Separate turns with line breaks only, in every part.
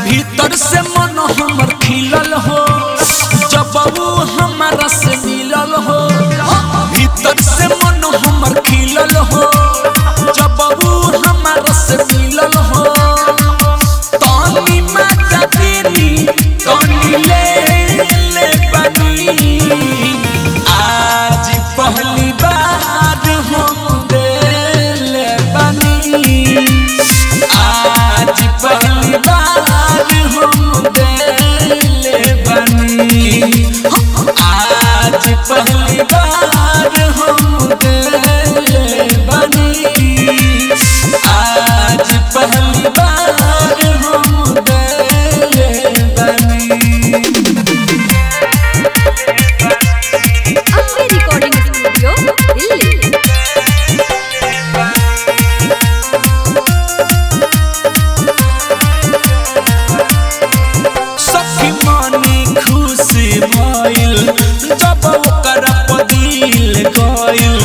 भीतर से मन हमर खिलल हो जब वो हमारा से मिलल हो। भीतर से मन हमर खिलल हो जब वो हमारा से मिलल हो। तानी माता देनी तानी ले बनी आज पहली बार हम दिल बनी। आज पहली बार हम दिल बनी। आज पहली बार हम दिल बनी। आज पहली बार हम दिल बनी।
अपने रिकॉर्डिंग स्टूडियो दिल्ली।
सखी मानी खुश भइल जब ओकर पदिल गइल।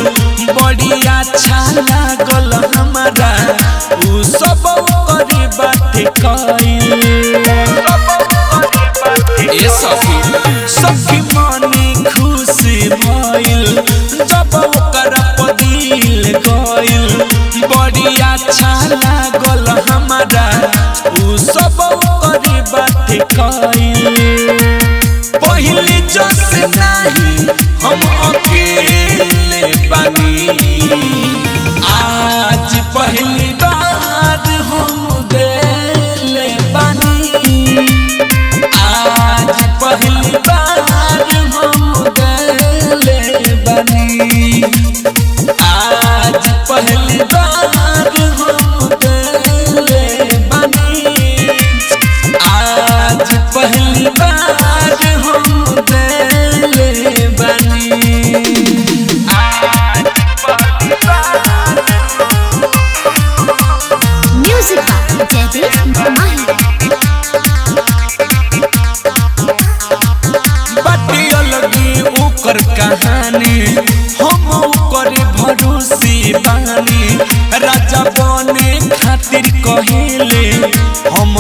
बड़ी अच्छा लागल हमरा उ सब ओकर बात कइल। ए सखी मानी खुश भइल जब ओकर पदिल गइल। बड़ी अच्छा लागल हमरा उ सब ओकर बात कइल। पहले जस नहीं हम अकेले बनी। आज पहली बार हम दिल बनी। आज पहली बार हम दिल बनी। आज पहली बार हम दिल बनी। आज पहली बार हम दिल बनी। आज पहली बार
म्यूजिक जयदीप माही।
बाटी अलगी ओकर कहानी हम ओकर भरोसे बानी। राजा बने खातिर कहेले हम